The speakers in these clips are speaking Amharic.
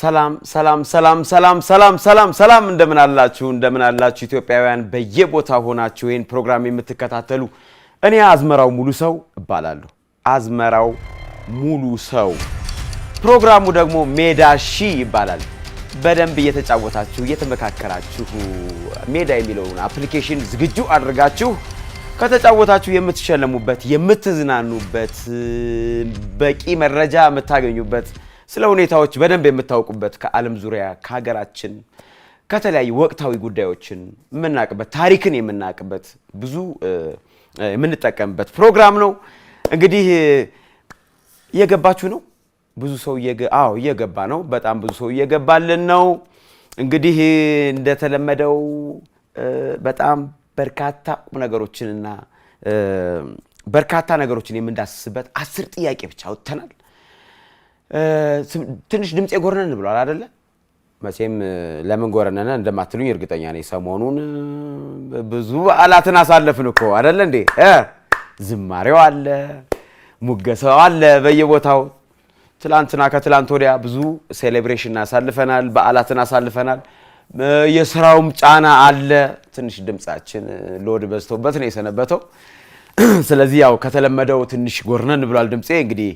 ሰላም ሰላም ሰላም ሰላም ሰላም ሰላም ሰላም እንደምን አላችሁ ኢትዮጵያውያን በየቦታው ሆናችሁ ይሄን ፕሮግራም የምትከታተሉ እኔ አዝመራው ሙሉ ሰው እባላለሁ አዝመራው ሙሉ ሰው ፕሮግራሙ ደግሞ ሜዳ ሺ ይባላል በደንብ እየተጫወታችሁ እየተመካከራችሁ ሜዳ የሚለውን አፕሊኬሽን ዝግጁ አድርጋችሁ ከተጫወታችሁ የምትሸለሙበት የምትዝናኑበት በቂ መረጃ የምታገኙበት ስለ ሁኔታዎች በደንብ የምታውቁበት ከዓለም ዙሪያ ከሀገራችን ከተለያዩ ወቅታዊ ጉዳዮችን የምናውቅበት ታሪክን የምናውቅበት ብዙ የምንጠቀምበት ፕሮግራም ነው እንግዲህ እየገባችሁ ነው ብዙ ሰው እየገባ ነው በጣም ብዙ ሰው እየገባልን ነው እንግዲህ እንደተለመደው በጣም በርካታ ነገሮችንና በርካታ ነገሮችን የምንዳስስበት 10 ጥያቄ ብቻ ወጥተናል ትንሽ ድምጽ ጎርነን ብሏል አይደለ መቼም ለምን ጎርነን እንደማትሉኝ እርግጠኛ ነኝ ሰሞኑን ብዙ በዓላትን አሳለፍን እኮ አይደለ እንዴ ዝማሬው አለ ሙገሳው አለ በየቦታው ትላንትና ከትላንት ወዲያ ብዙ ሴሌብሬሽን አሳልፈናል በዓላትን አሳልፈናል የሥራውም ጫና አለ ትንሽ ድምጻችን ሎድ በዝቶበት ነው የሰነበተው ስለዚህ ያው ከተለመደው ትንሽ ጎርነን ብሏል ድምጼ እንግዲህ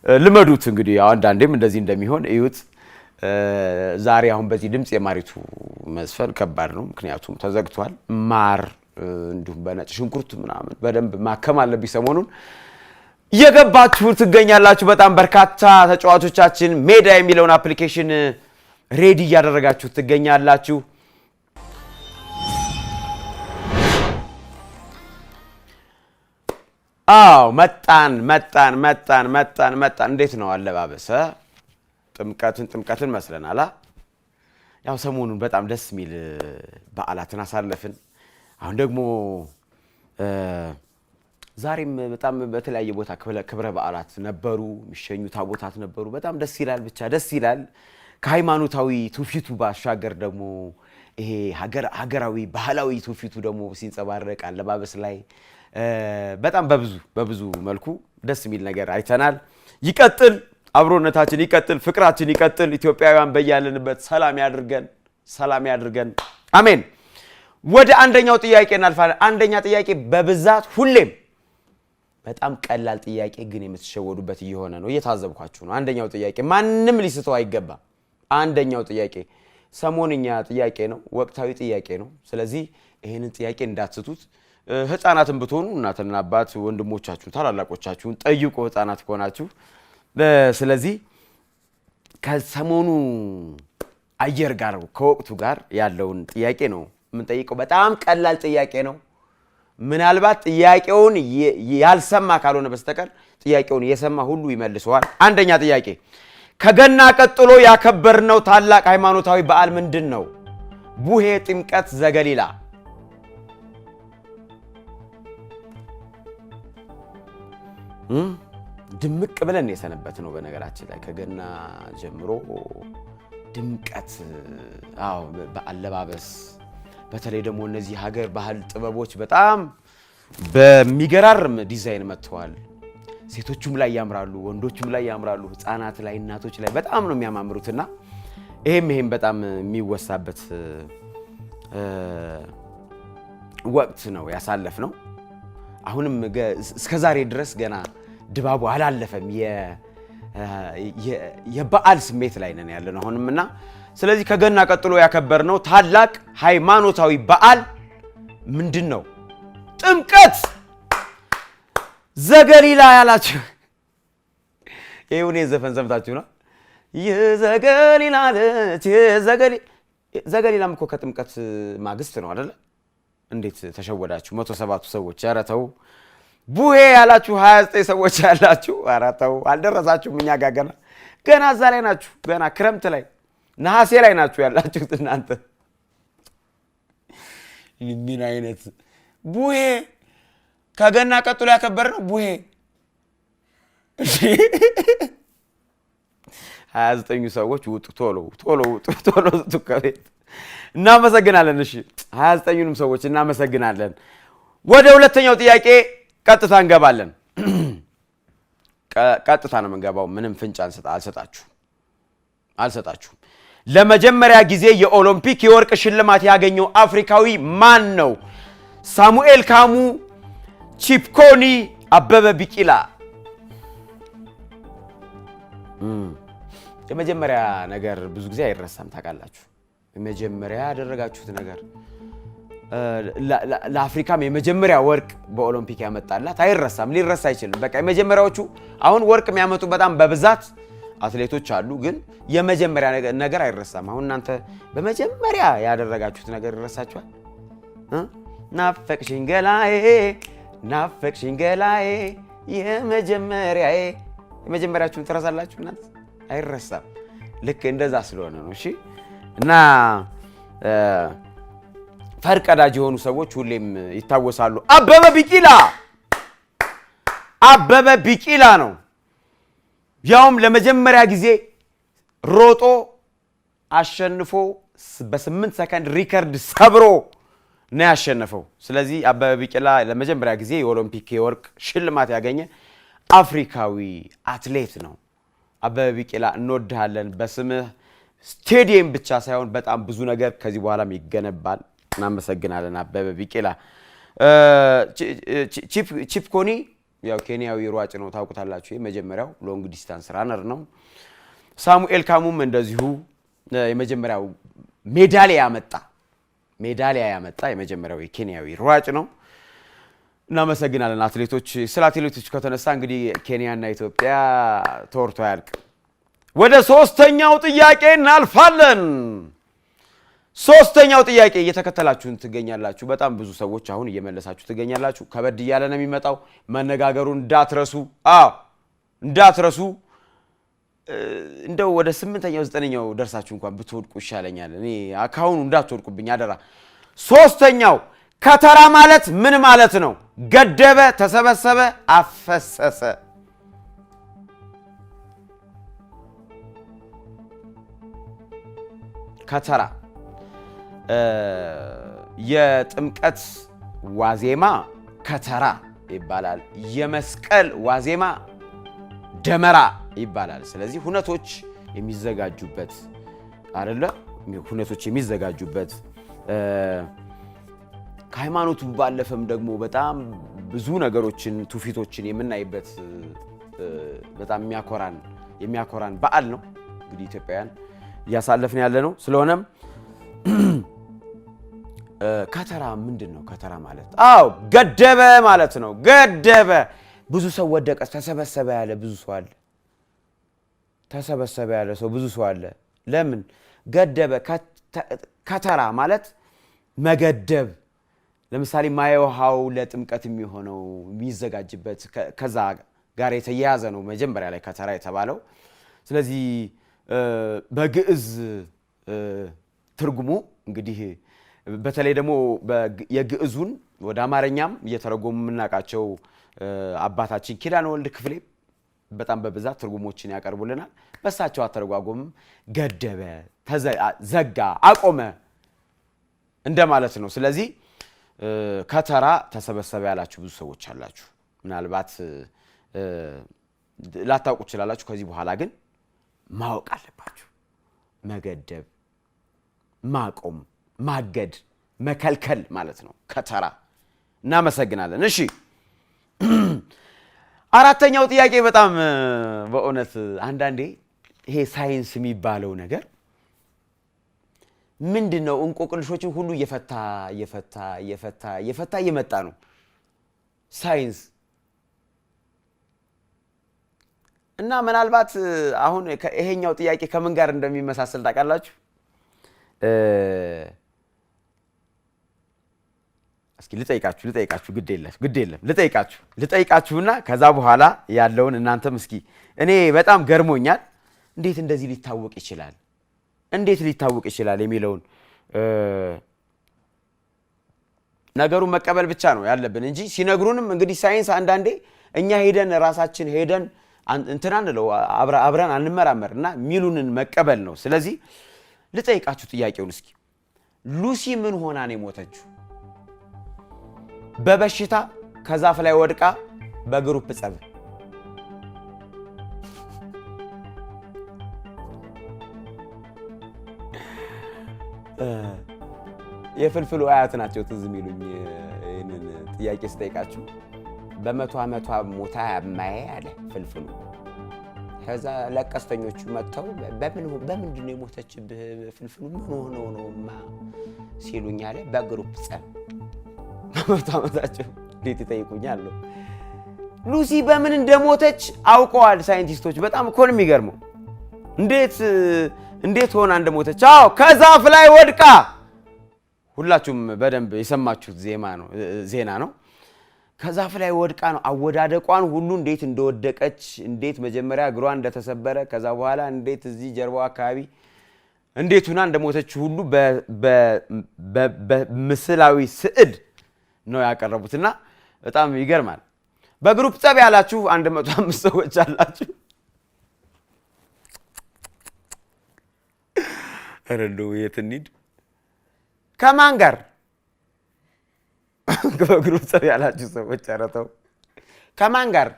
ልመዱት እንግዲህ አንዳንዴም እንደዚህ እንደሚሆን እዩት ዛሬ አሁን በዚህ ድምጽ የማሪቱ መስፈን ከባድ ነው ምክንያቱም ተዘግቷል ማር እንዲሁም በነጭ ሽንኩርት ምናምን በደንብ ማከም አለብኝ ሰሞኑን እየገባችሁ ትገኛላችሁ በጣም በርካታ ተጫዋቾቻችን ሜዳ የሚለውን አፕሊኬሽን ሬዲ ያደረጋችሁ ትገኛላችሁ አው መጣን እንዴት ነው አለባበሰ ጥምቀትን መስለናል ያው ሰሞኑን በጣም ደስ የሚል በዓላትን አሳለፍን አሁን ደግሞ ዛሬም በጣም በተለያየ ቦታ ክብረ በዓላት ነበሩ የሚሸኙ ታቦታት ነበሩ በጣም ደስ ይላል ብቻ ደስ ይላል ከሃይማኖታዊ ትውፊቱ ባሻገር ደግሞ ይሄ ሀገራዊ ባህላዊ ትውፊቱ ደግሞ ሲንጸባረቅ አለባበስ ላይ በጣም በብዙ መልኩ ደስ የሚል ነገር አይተናል ይቀጥል አብሮነታችን ይቀጥል ፍቅራችን ይቀጥል ኢትዮጵያውያን በያለንበት ሰላም ያድርገን አሜን ወደ አንደኛው ጥያቄ እናልፋለን አንደኛ ጥያቄ በብዛት ሁሌም በጣም ቀላል ጥያቄ ግን የምትሸወዱበት እየሆነ ነው እየታዘብኳችሁ ነው አንደኛው ጥያቄ ማንንም ሊስተው አይገባም አንደኛው ጥያቄ ሰሞንኛ ጥያቄ ነው ወቅታዊ ጥያቄ ነው ስለዚህ ይሄንን ጥያቄ እንዳትስቱት ህፃናትን ብትሆኑ እናትና አባት ወንድሞቻችሁ ታላላቆቻችሁን ጠይቁ ህፃናት ከሆናችሁ ስለዚህ ከሰሞኑ አየር ጋር ከወቅቱ ጋር ያለውን ጥያቄ ነው ምን ጠይቀው በጣም ቀላል ጥያቄ ነው ምናልባት ጥያቄውን ያልሰማ ካልሆነ በስተቀር ጥያቄውን የሰማ ሁሉ ይመልሰዋል አንደኛ ጥያቄ ከገና ቀጥሎ ያከበርነው ታላቅ ሃይማኖታዊ በዓል ምንድነው ቡሄ ጥምቀት ዘገሊላ ድምቅ ብለን የሰነበት ነው በነገራችን ላይ ከገና ጀምሮ ድምቀት በአለባበስ በተለይ ደግሞ እነዚህ ሀገር ባህል ጥበቦች በጣም በሚገራርም ዲዛይን መጥተዋል ሴቶቹም ላይ ያምራሉ ወንዶቹም ላይ ያምራሉ ህፃናት ላይ እናቶች ላይ በጣም ነው የሚያማምሩትና ይሄም በጣም የሚወሳበት ወቅት ነው ያሳለፍነው አሁንም እስከዛሬ ድረስ ገና ድባቡ አላለፈም የበዓል ስሜት ላይ ነን ያለነው አሁንምና ስለዚህ ከገና ቀጥሎ ያከበርነው ታላቅ ሃይማኖታዊ በዓል ምንድነው ጥምቀት ዘገሊላ ያላችሁ ይሁን የዘፈን ሰምታችሁ ነው የዘገሊላ ዘገሊላም እኮ ከጥምቀት ማግስት ነው አይደል እንዴት ተሸወዳችሁ 107 ሰዎች ያረተው ቡሄ ያላችሁ 29 ሰዎች ያላችሁ አራተው አልደረሳችሁም እኛ ጋር ገና እዛ ላይ ናችሁ ገና ክረምት ላይ ነሐሴ ላይ ናችሁ ያላችሁት እናንተ ምን አይነት ቡሄ ከገና ቀጥሎ ያከበርነው ቡሄ 29 ሰዎች ውጡ ቶሎ ውጡ ከቤት እናመሰግናለን እሺ 29ኙም ሰዎች እናመሰግናለን ወደ ሁለተኛው ጥያቄ ቀጥታ እንገባለን ቀጥታ ነው መንገባው ምንም ፍንጭ አልሰጣችሁ ለመጀመሪያ ጊዜ የኦሎምፒክ የወርቅ ሽልማት ያገኘው አፍሪካዊ ማን ነው? ሳሙኤል ካሙ፣ ቺፕኮኒ፣ አበበ ቢቂላ። የመጀመሪያ ነገር ብዙ ጊዜ አይረሳም ታውቃላችሁ። የመጀመሪያ ያደረጋችሁት ነገር ለአፍሪካም የመጀመሪያ ወርቅ በኦሎምፒክ ያመጣላት አይረሳም፣ ሊረሳ አይችልም። በቃ የመጀመሪያዎቹ አሁን ወርቅ የሚያመጡ በጣም በብዛት አትሌቶች አሉ፣ ግን የመጀመሪያ ነገር አይረሳም። አሁን እናንተ በመጀመሪያ ያደረጋችሁት ነገር ይረሳችኋል? ናፈቅሽኝ ገላዬ ናፈቅሽኝ ገላዬ የመጀመሪያችሁን ትረሳላችሁ እናንተ? አይረሳም። ልክ እንደዛ ስለሆነ ነው። እሺ። እና ፈርቀዳጅ የሆኑ ሰዎች ሁሌም ይታወሳሉ። አበበ ቢቂላ ነው። ያውም ለመጀመሪያ ጊዜ ሮጦ አሸንፎ በ8 ሰከንድ ሪከርድ ሰብሮ ነው ያሸነፈው። ስለዚህ አበበ ቢቂላ ለመጀመሪያ ጊዜ የኦሎምፒክ የወርቅ ሽልማት ያገኘ አፍሪካዊ አትሌት ነው። አበበ ቢቂላ እንወድሃለን። በስምህ ስቴዲየም ብቻ ሳይሆን በጣም ብዙ ነገር ከዚህ በኋላም ይገነባል። እናመሰግናለን አበበ ቢቂላ። ቺፕኮኒ ያው ኬንያዊ ሯጭ ነው፣ ታውቁታላችሁ። የመጀመሪያው ሎንግ ዲስታንስ ራነር ነው። ሳሙኤል ካሙም እንደዚሁ የመጀመሪያው ሜዳሊያ ያመጣ የመጀመሪያው የኬንያዊ ሯጭ ነው። እናመሰግናለን አትሌቶች። ስለ አትሌቶች ከተነሳ እንግዲህ ኬንያና ኢትዮጵያ ተወርቶ ያልቅ። ወደ ሶስተኛው ጥያቄ እናልፋለን። ሶስተኛው ጥያቄ እየተከተላችሁን ትገኛላችሁ። በጣም ብዙ ሰዎች አሁን እየመለሳችሁ ትገኛላችሁ። ከበድ እያለ ነው የሚመጣው። መነጋገሩን እንዳትረሱ። እንደው ወደ 8ኛው 9ኛው ደርሳችሁ እንኳን ብትወድቁ ይሻለኛል። እኔ አካውኑ እንዳትወድቁብኝ አደራ። ሶስተኛው ከተራ ማለት ምን ማለት ነው? ገደበ፣ ተሰበሰበ፣ አፈሰሰ። ከተራ የጥምቀት ዋዜማ ከተራ ይባላል። የመስቀል ዋዜማ ደመራ ይባላል። ስለዚህ ሁነቶች የሚዘጋጁበት አይደለ? ሁነቶች የሚዘጋጁበት ከሃይማኖቱ ባለፈም ደግሞ በጣም ብዙ ነገሮችን ትውፊቶችን የምናይበት በጣም የሚያኮራን በዓል ነው። እንግዲህ ኢትዮጵያውያን እያሳለፍን ያለ ነው። ስለሆነም ከተራ ምንድን ነው? ከተራ ማለት ገደበ ማለት ነው። ገደበ፣ ብዙ ሰው ወደቀ። ተሰበሰበ ያለ ብዙ ሰው አለ። ተሰበሰበ ያለ ሰው ብዙ ሰው አለ። ለምን ገደበ? ከተራ ማለት መገደብ። ለምሳሌ ማየውሃው ለጥምቀት የሚሆነው የሚዘጋጅበት ከዛ ጋር የተያያዘ ነው መጀመሪያ ላይ ከተራ የተባለው። ስለዚህ በግዕዝ ትርጉሙ እንግዲህ በተለይ ደግሞ የግዕዙን ወደ አማርኛም እየተረጎሙ የምናውቃቸው አባታችን ኪዳነ ወልድ ክፍሌ በጣም በብዛት ትርጉሞችን ያቀርቡልናል። በሳቸው አተረጓጎም ገደበ፣ ዘጋ፣ አቆመ እንደማለት ነው። ስለዚህ ከተራ ተሰበሰበ ያላችሁ ብዙ ሰዎች አላችሁ። ምናልባት ላታውቁ ትችላላችሁ። ከዚህ በኋላ ግን ማወቅ አለባችሁ። መገደብ፣ ማቆም፣ ማገድ፣ መከልከል ማለት ነው ከተራ። እናመሰግናለን። እሺ፣ አራተኛው ጥያቄ በጣም በእውነት አንዳንዴ ይሄ ሳይንስ የሚባለው ነገር ምንድነው? እንቆቅልሾችን ሁሉ እየፈታ እየመጣ ነው ሳይንስ። እና ምናልባት አሁን ይሄኛው ጥያቄ ከምን ጋር እንደሚመሳሰል ታውቃላችሁ? እስኪ ልጠይቃችሁ ግድ የለም ልጠይቃችሁና ከዛ በኋላ ያለውን እናንተም እስኪ እኔ በጣም ገርሞኛል። እንዴት እንደዚህ ሊታወቅ ይችላል የሚለውን ነገሩን መቀበል ብቻ ነው ያለብን እንጂ ሲነግሩንም እንግዲህ ሳይንስ አንዳንዴ እኛ ራሳችን ሄደን እንትናንለው አብረን አንመራመርና ሚሉንን መቀበል ነው። ስለዚህ ልጠይቃችሁ ጥያቄውን እስኪ ሉሲ ምን ሆና ነው የሞተችው? በበሽታ ከዛፍ ላይ ወድቃ በግሩፕ ጸብ? የፍልፍሉ አያት ናቸው ትዝ የሚሉኝ ይሄንን ጥያቄ ስጠይቃችሁ በ100 ዓመቷ ሞታ ማየ አለ ፍልፍሉ ከዛ ለቀስተኞቹ መጥተው በምንድን ነው የሞተችብህ ፍልፍሉ ምን ሆኖ ነውማ ሲሉኝ አለ በግሩፕ ጸብ በ100 ዓመታቸው እንዴት ይጠይቁኛል ሉሲ በምን እንደሞተች አውቀዋል ሳይንቲስቶች በጣም እኮ ነው የሚገርመው እንዴት ሆና እንደሞተች አዎ ከዛፍ ላይ ወድቃ ሁላችሁም በደንብ የሰማችሁት ዜና ነው ከዛፍ ላይ ወድቃ ነው አወዳደቋን ሁሉ እንዴት እንደወደቀች እንዴት መጀመሪያ እግሯ እንደተሰበረ ከዛ በኋላ እንዴት እዚህ ጀርባዋ አካባቢ እንዴት ሆና እንደሞተች ሁሉ በምስላዊ ስዕል ነው ያቀረቡትና በጣም ይገርማል በግሩፕ ጸብ ያላችሁ 105 ሰዎች አላችሁ አረዶ የትንድ ከማን ጋር በግሩፕ ጸብ ያላችሁ ሰዎች አረተው ከማን ጋር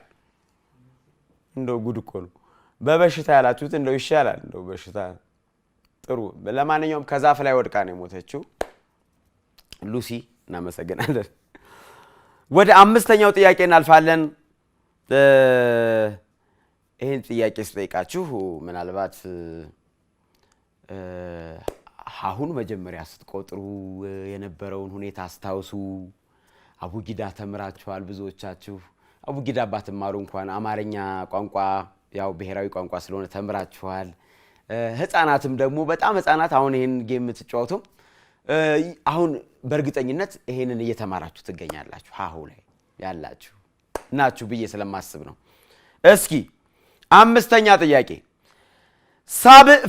እንደው ጉድ እኮ ነው በበሽታ ያላችሁት እንደው ይሻላል እንደው በሽታ ጥሩ ለማንኛውም ከዛፍ ላይ ወድቃ ነው የሞተችው ሉሲ እናመሰግናለን ወደ አምስተኛው ጥያቄ እናልፋለን ይሄን ጥያቄ ስጠይቃችሁ ምናልባት አሁን መጀመሪያ ስትቆጥሩ የነበረውን ሁኔታ አስታውሱ አቡጊዳ ተምራችኋል ብዙዎቻችሁ አቡጊዳ ባትማሩ እንኳን አማርኛ ቋንቋ ያው ብሔራዊ ቋንቋ ስለሆነ ተምራችኋል ህፃናትም ደግሞ በጣም ህፃናት አሁን ይሄን ጌም ተጫውተው አሁን በእርግጠኝነት ይሄንን እየተማራችሁ ትገኛላችሁ ሃሁ ላይ ያላችሁ ናችሁ ብዬ ስለማስብ ነው እስኪ አምስተኛ ጥያቄ ሳብዕ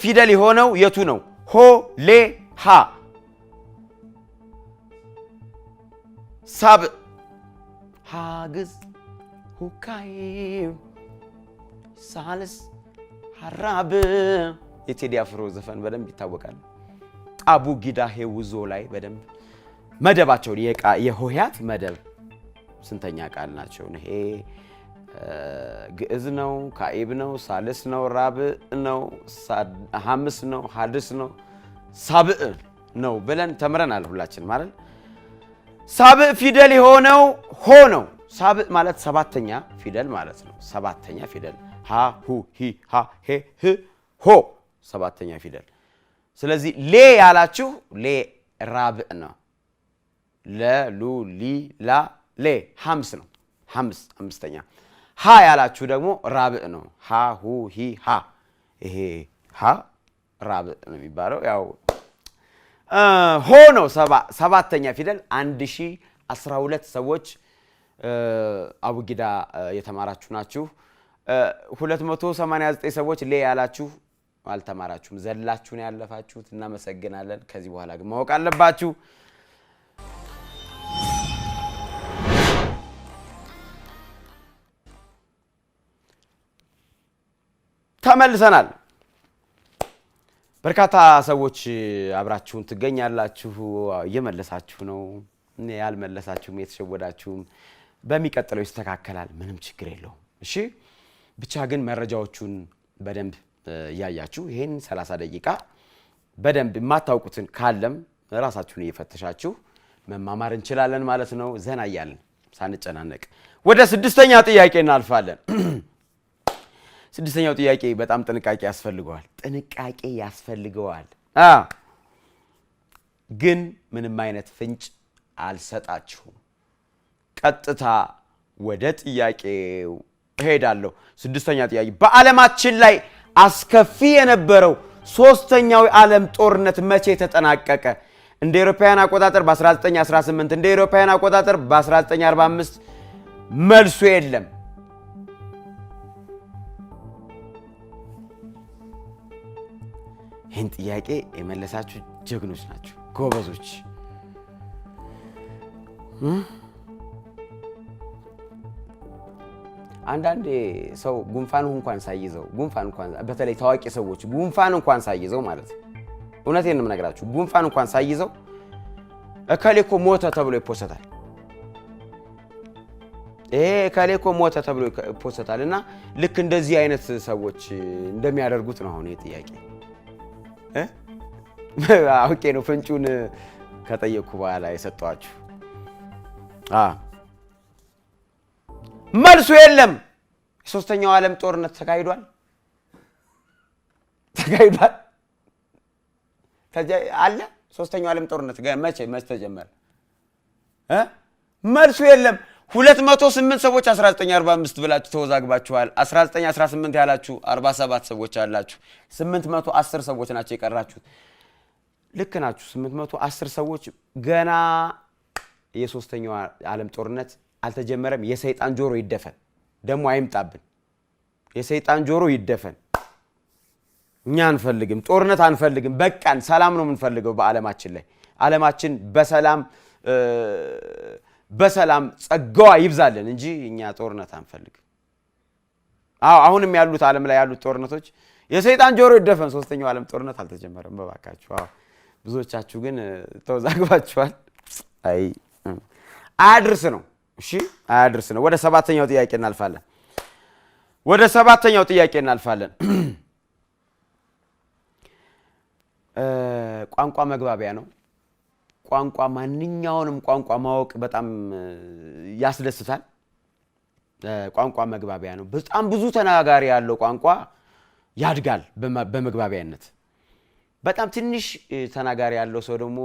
ፊደል የሆነው የቱ ነው ሆ ሌ ሃ ሳብዕ ሃግዝ ሁካይ ሳልስ ሐራብ የቴዲ አፍሮ ዘፈን በደንብ ይታወቃል አቡጊዳ ሄውዞ ላይ በደንብ መደባቸው የሆሄያት መደብ ስንተኛ ቃል ናቸው ይሄ ግዕዝ ነው ካኢብ ነው ሳልስ ነው ራብዕ ነው ሐምስ ነው ሐድስ ነው ሳብዕ ነው ብለን ተምረናል ሁላችን ማለት ሳብዕ ፊደል የሆነው ሆ ነው ሳብዕ ማለት ሰባተኛ ፊደል ማለት ነው ሰባተኛ ፊደል ሃ ሁ ሂ ሃ ሄ ህ ሆ ሰባተኛ ፊደል ስለዚህ ሌ ያላችሁ ሌ ራብዕ ነው ለ ሉ ሊ ላ ሌ ሐምስ ነው አምስተኛ ሃ ያላችሁ ደግሞ ራብዕ ነው ሃ ሁ ሂ ሃ ይሄ ሃ ራብዕ ነው የሚባለው ያው ሆ ነው ሰባተኛ ፊደል 1012 ሰዎች አቡጊዳ የተማራችሁ ናችሁ 289 ሰዎች ሌ ያላችሁ አልተማራችሁም ዘላችሁ ነው ያለፋችሁት እናመሰግናለን ከዚህ በኋላ ግን ማወቅ አለባችሁ ተመልሰናል በርካታ ሰዎች አብራችሁን ትገኛላችሁ እየመለሳችሁ ነው ያልመለሳችሁም የተሸወዳችሁም በሚቀጥለው ይስተካከላል ምንም ችግር የለውም እሺ ብቻ ግን መረጃዎቹን በደንብ ያያችሁ ይሄን 30 ደቂቃ በደንብ የማታውቁትን ካለም ራሳችሁን እየፈተሻችሁ መማማር እንችላለን ማለት ነው ዘና ይያልን ሳንጨናነቅ ወደ ስድስተኛ ጥያቄ እናልፋለን ስድስተኛው ጥያቄ በጣም ጥንቃቄ ያስፈልገዋል ግን ምንም አይነት ፍንጭ አልሰጣችሁም ቀጥታ ወደ ጥያቄው ሄዳለሁ ስድስተኛ ጥያቄ በዓለማችን ላይ አስከፊ የነበረው ሶስተኛው ዓለም ጦርነት መቼ ተጠናቀቀ እንደ አውሮፓውያን አቆጣጠር በ1918 እንደ አውሮፓውያን አቆጣጠር በ1945 መልሱ የለም ይህን ጥያቄ የመለሳችሁ ጀግኖች ናችሁ ጎበዞች አንዳንዴ ሰው ጉንፋን እንኳን ሳይዘው በተለይ ታዋቂ ሰዎች ጉንፋን እንኳን ሳይዘው ማለት እውነቴን ነው የምነግራችሁ ጉንፋን እንኳን ሳይዘው እከሌኮ ሞተ ተብሎ ይፖሰታል እከሌኮ ሞተ ተብሎ ይፖሰታልና ልክ እንደዚህ አይነት ሰዎች እንደሚያደርጉት ነው አሁን ይሄ ጥያቄ አውቄ ነው ፍንጩን ከጠየቅኩ በኋላ የሰጠኋችሁ። መልሱ የለም። የሶስተኛው ዓለም ጦርነት ተካሂዷል። አለ ሶስተኛው ዓለም ጦርነት መቼ ተጀመረ? መልሱ የለም። 208 ሰዎች 1945 ብላችሁ ተወዛግባችኋል። 1918 ያላችሁ 47 ሰዎች አላችሁ። 810 ሰዎች ናቸው የቀራችሁት። ልክ ናችሁ። 810 ሰዎች ገና የሶስተኛው ዓለም ጦርነት አልተጀመረም። የሰይጣን ጆሮ ይደፈን፣ ደግሞ አይምጣብን። የሰይጣን ጆሮ ይደፈን። እኛ አንፈልግም፣ ጦርነት አንፈልግም። በቃን፣ ሰላም ነው የምንፈልገው በዓለማችን ላይ። ዓለማችን በሰላም ጸጋዋ ይብዛልን እንጂ እኛ ጦርነት አንፈልግም። አሁንም ያሉት ዓለም ላይ ያሉት ጦርነቶች የሰይጣን ጆሮ ይደፈን። ሶስተኛው ዓለም ጦርነት አልተጀመረም በባካችሁ። ብዙዎቻችሁ ግን ተወዛግባችኋል። አያድርስ ነው። እሺ አያድርስ ነው። ወደ ሰባተኛው ጥያቄ እናልፋለን። ቋንቋ መግባቢያ ነው። ቋንቋ ማንኛውንም ቋንቋ ማወቅ በጣም ያስደስታል። ቋንቋ መግባቢያ ነው። በጣም ብዙ ተናጋሪ ያለው ቋንቋ ያድጋል በመግባቢያነት። በጣም ትንሽ ተናጋሪ ያለው ሰው ደግሞ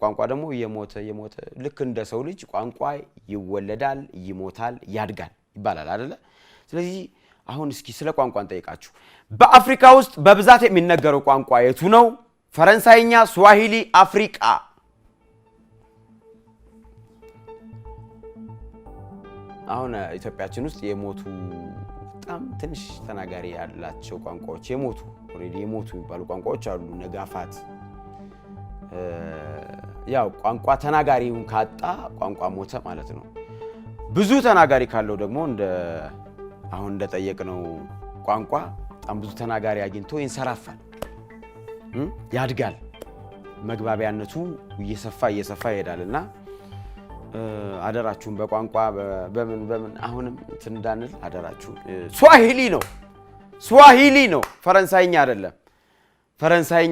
ቋንቋ ደግሞ የሞተ ልክ እንደ ሰው ልጅ ቋንቋ ይወለዳል፣ ይሞታል፣ ያድጋል ይባላል አይደለ? ስለዚህ አሁን እስኪ ስለ ቋንቋ እንጠይቃችሁ። በአፍሪካ ውስጥ በብዛት የሚነገረው ቋንቋ የቱ ነው? ፈረንሳይኛ፣ ስዋሂሊ፣ አፍሪቃ። አሁን ኢትዮጵያችን ውስጥ የሞቱ በጣም ትንሽ ተናጋሪ ያላቸው ቋንቋዎች የሞቱ የሚባሉ ቋንቋዎች አሉ። ነጋፋት ያው ቋንቋ ተናጋሪውን ካጣ ቋንቋ ሞተ ማለት ነው። ብዙ ተናጋሪ ካለው ደግሞ አሁን እንደጠየቅነው ቋንቋ በጣም ብዙ ተናጋሪ አግኝቶ ይንሰራፋል፣ ያድጋል። መግባቢያነቱ እየሰፋ ይሄዳልና አደራችሁን በቋንቋ በምን አሁንም እንዳንል አደራችሁ። ስዋሂሊ ነው፣ ፈረንሳይኛ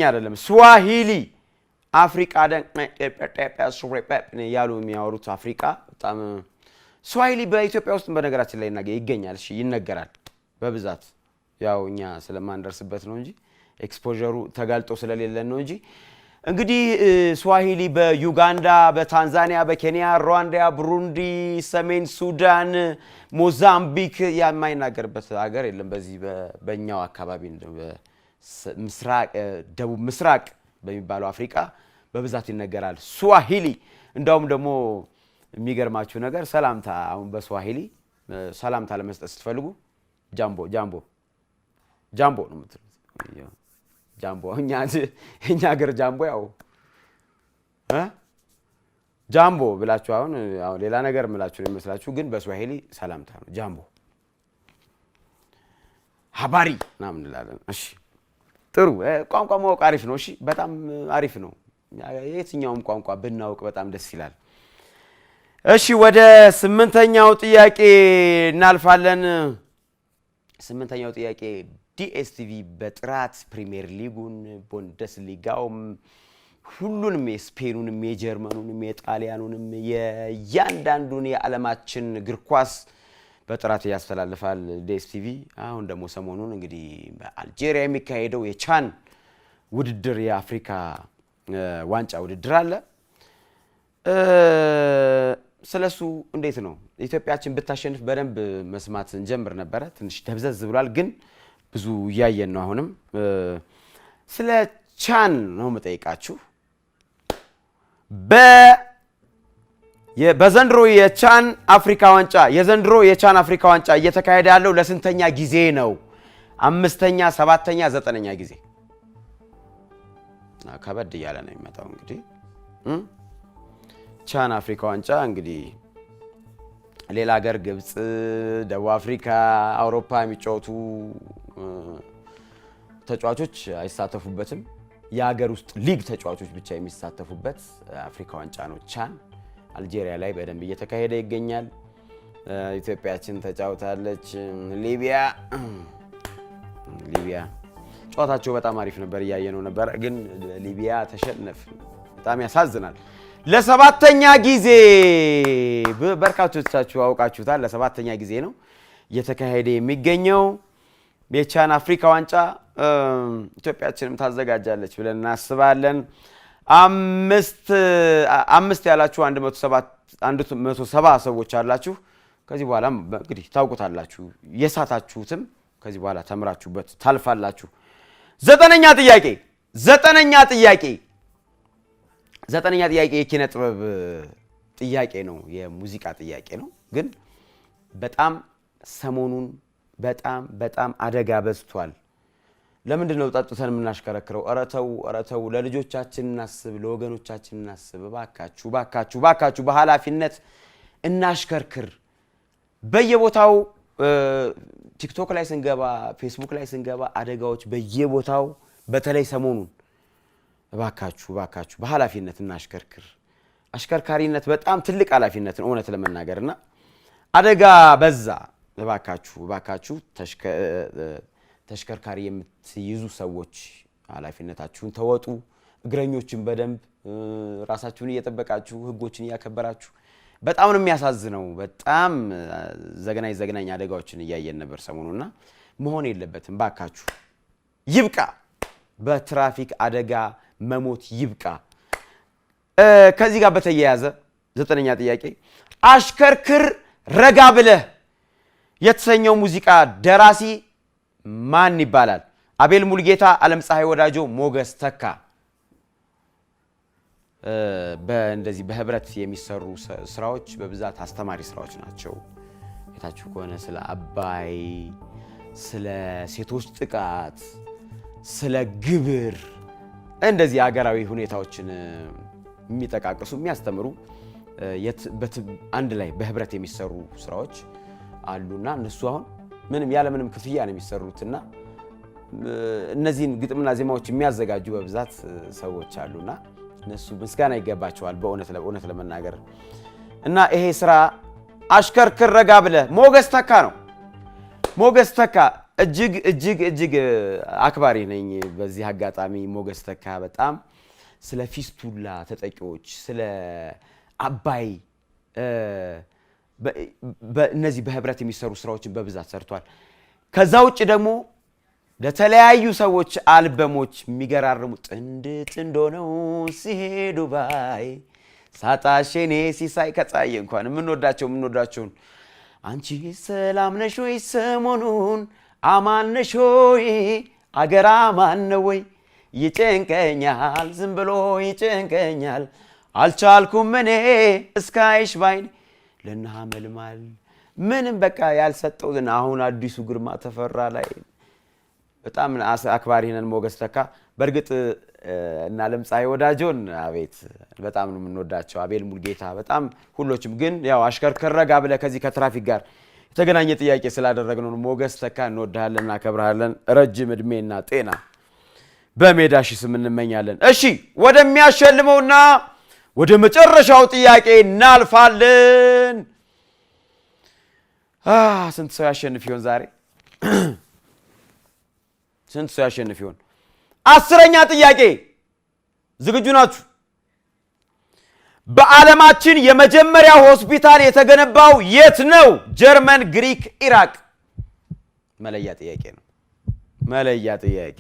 አይደለም። ስዋሂሊ አፍሪካ ያሉ የሚያወሩት አፍሪካ በጣም ስዋሂሊ በኢትዮጵያ ውስጥ በነገራችን ላይ ይገኛል። እሺ ይነገራል በብዛት ያው እኛ ስለማንደርስበት ነው እንጂ ኤክስፖዠሩ ተጋልጦ ስለሌለን ነው እንጂ። እንግዲህ ስዋሂሊ በዩጋንዳ፣ በታንዛኒያ፣ በኬንያ፣ ሩዋንዳ፣ ብሩንዲ፣ ሰሜን ሱዳን፣ ሞዛምቢክ የማይናገርበት ሀገር የለም። በዚህ በእኛው አካባቢ ደቡብ ምስራቅ በሚባለው አፍሪካ በብዛት ይነገራል ስዋሂሊ። እንዳውም ደግሞ የሚገርማችሁ ነገር ሰላምታ አሁን በስዋሂሊ ሰላምታ ለመስጠት ስትፈልጉ ጃምቦ ነው የምትሉት። ጃምቦ እኛ ሀገር ጃምቦ ያው ጃምቦ ብላችሁ አሁን ሌላ ነገር ምላችሁ ነው የሚመስላችሁ፣ ግን በስዋሂሊ ሰላምታ ነው ጃምቦ። ሀባሪ ምናምን እንላለን። እሺ ጥሩ ቋንቋ ማወቅ አሪፍ ነው። እሺ በጣም አሪፍ ነው። የትኛውም ቋንቋ ብናውቅ በጣም ደስ ይላል። እሺ ወደ 8ኛው ጥያቄ እናልፋለን። 8ኛው ጥያቄ ዲኤስቲቪ በጥራት ፕሪሚየር ሊጉን፣ ቡንደስሊጋውም፣ ሁሉንም የስፔኑንም፣ የጀርመኑንም፣ የጣሊያኑንም የእያንዳንዱን የዓለማችን እግር ኳስ በጥራት ያስተላልፋል ዲኤስቲቪ። አሁን ደግሞ ሰሞኑን እንግዲህ በአልጄሪያ የሚካሄደው የቻን ውድድር የአፍሪካ ዋንጫ ውድድር አለ። ስለሱ እንዴት ነው ኢትዮጵያችን ብታሸንፍ በደንብ መስማት እንጀምር ነበረ። ትንሽ ደብዘዝ ብሏል፣ ግን ብዙ እያየን ነው። አሁንም ስለ ቻን ነው የምጠይቃችሁ። በዘንድሮ የቻን አፍሪካ ዋንጫ እየተካሄደ ያለው ለስንተኛ ጊዜ ነው? 5ኛ፣ 7ኛ፣ 9ኛ ጊዜ? ከበድ እያለ ነው የሚመጣው። እንግዲህ ቻን አፍሪካ ዋንጫ እንግዲህ ሌላ ሀገር ግብጽ፣ ደቡብ አፍሪካ፣ አውሮፓ የሚጫወቱ ተጫዋቾች አይሳተፉበትም። የሀገር ውስጥ ሊግ ተጫዋቾች ብቻ የሚሳተፉበት አፍሪካ ዋንጫ ነው ቻን። አልጄሪያ ላይ በደንብ እየተካሄደ ይገኛል። ኢትዮጵያችን ተጫውታለች። ሊቢያ ጨዋታቸው በጣም አሪፍ ነበር ያየነው ነበር ግን ሊቢያ ተሸነፍ በጣም ያሳዝናል ለሰባተኛ ጊዜ በርካቶቻችሁ አውቃችሁታል ለሰባተኛ ጊዜ ነው እየተካሄደ የሚገኘው የቻን አፍሪካ ዋንጫ ኢትዮጵያችንም ታዘጋጃለች ብለን እናስባለን አምስት ያላችሁ 170 ሰዎች አላችሁ ከዚህ በኋላ እንግዲህ ታውቁታላችሁ የሳታችሁትም ከዚህ በኋላ ተምራችሁበት ታልፋላችሁ ዘጠነኛ ጥያቄ የኪነ ጥበብ ጥያቄ ነው የሙዚቃ ጥያቄ ነው ግን በጣም ሰሞኑን በጣም አደጋ በዝቷል ለምንድን ነው ጠጥተን የምናሽከረክረው አረተው ለልጆቻችን እናስብ ለወገኖቻችን እናስብ ባካችሁ በኃላፊነት እናሽከርክር በየቦታው ቲክቶክ ላይ ስንገባ ፌስቡክ ላይ ስንገባ አደጋዎች በየቦታው በተለይ ሰሞኑን ባካችሁ በኃላፊነት እናሽከርክር አሽከርካሪነት በጣም ትልቅ ኃላፊነት ነው እውነት ለመናገርና አደጋ በዛ ባካችሁ ተሽከርካሪ የምትይዙ ሰዎች ኃላፊነታችሁን ተወጡ እግረኞችን በደንብ ራሳችሁን እየተጠበቃችሁ ህጎችን ያከበራችሁ በጣም ነው የሚያሳዝነው በጣም ዘገናኝ አደጋዎችን ያያየን ነበር ሰሞኑና መሆን የለበትም ባካችሁ ይብቃ በትራፊክ አደጋ መሞት ይብቃ ከዚህ ጋር በተያያዘ ዘጠነኛ ጥያቄ አሽከርክር ረጋ ብለህ የተሰኘው ሙዚቃ ደራሲ ማን ይባላል አቤል ሙልጌታ ዓለም ፀሐይ ወዳጆ ሞገስ ተካ በእንደዚህ በህብረት የሚሰሩ ስራዎች በብዛት አስተማሪ ስራዎች ናቸው የታችሁ ከሆነ ስለ አባይ ስለ ሴቶች ጥቃት ስለ ግብር እንደዚህ አገራዊ ሁኔታዎችን የሚጠቃቀሱ የሚያስተምሩ አንድ ላይ በህብረት የሚሰሩ ስራዎች አሉና እነሱ አሁን ምንም ያለ ምንም ክፍያ ነው የሚሰሩትና እነዚህን ግጥምና ዜማዎች የሚያዘጋጁ በብዛት ሰዎች አሉና እነሱ ምስጋና ይገባቸዋል በእውነት ለመናገር እና ይሄ ስራ አሽከርክር ረጋ ብለህ ሞገስ ተካ ነው ሞገስ ተካ እጅግ አክባሪ ነኝ በዚህ አጋጣሚ ሞገስ ተካ በጣም ስለ ፊስቱላ ተጠቂዎች ስለ አባይ በእነዚህ በህብረት የሚሰሩ ስራዎችን በብዛት ሰርቷል ከዛ ውጭ ደግሞ ለተለያዩ ሰዎች አልበሞች የሚገራርሙ ጥንድ ሆነው ሲሄዱ ባይ ሳጣሽኔ ሲሳይ ከጻየ እንኳን የምንወዳቸውን አንቺ ሰላም ነሽ ወይ ሰሞኑን አማን ነሽ ወይ አገር አማን ነው ወይ ይጨንቀኛል ዝም ብሎ ይጨንቀኛል አልቻልኩም እኔ እስካይሽ ባይኔ ለናመልማል ምንም በቃ ያልሰጠውና አሁን አዲሱ ግርማ ተፈራ ላይ በጣም አክባሪ ነን ሞገስ ተካ በርግጥ እና ዓለም ፀሐይ ወዳጆን አቤት በጣም ነው የምንወዳቸው አቤል ሙልጌታ በጣም ሁሎችም ግን ያው አሽከርክር ረጋ ብለህ ከዚህ ከትራፊክ ጋር የተገናኘ ጥያቄ ስላደረግነው ሞገስ ተካ እንወዳለን አከብራለን ረጅም እድሜና ጤና በሜዳሽ ስም እንመኛለን እሺ ወደሚያሸልመውና ወደ መጨረሻው ጥያቄ እናልፋለን ስንት ሰው ያሸንፍ ይሆን ዛሬ ስንት ሰው ያሸንፍ ይሆን 10ኛ ጥያቄ ዝግጁ ናችሁ በዓለማችን የመጀመሪያ ሆስፒታል የተገነባው የት ነው ጀርመን ግሪክ ኢራቅ መለያ ጥያቄ ነው መለያ ጥያቄ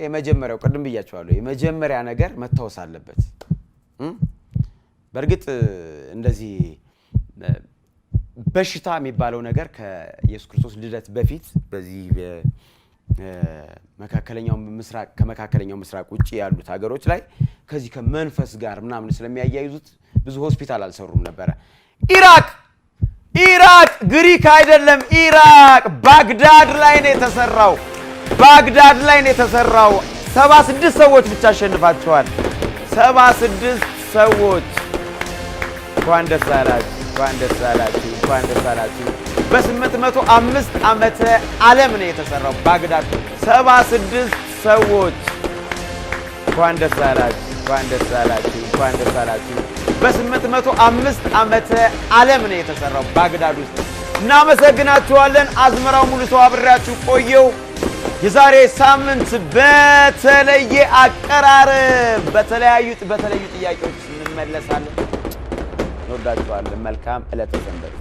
የመጀመሪያው ቀደም ብያችኋለሁ የመጀመሪያ ነገር መታወስ አለበት በርግጥ እንደዚህ በሽታ የሚባለው ነገር ከኢየሱስ ክርስቶስ ልደት በፊት በዚህ ከመካከለኛው ምስራቅ ውጪ ያሉት ሀገሮች ላይ ከዚህ ከመንፈስ ጋር ምናምን ስለሚያያይዙት ብዙ ሆስፒታል አልሰሩም ነበር ኢራቅ ግሪክ አይደለም ኢራቅ ባግዳድ ላይ ነው የተሰራው 76 ሰዎች ብቻ አሸንፋቸዋል 76 ሰዎች እንኳን ደስ አላችሁ በ805 ዓመተ ዓለም ነው የተሰራው ባግዳድ 76 ሰዎች እንኳን ደስ አላችሁ በ805 ዓመተ ዓለም ነው የተሰራው ባግዳድ ውስጥ። እናመሰግናችኋለን። አዝመራው ሙሉ ሰው አብሬያችሁ ቆየው። የዛሬ ሳምንት በተለየ አቀራረብ በተለያዩ ጥያቄዎች እንመለሳለን። እንወዳችኋለን። መልካም ዕለተ ሰንበት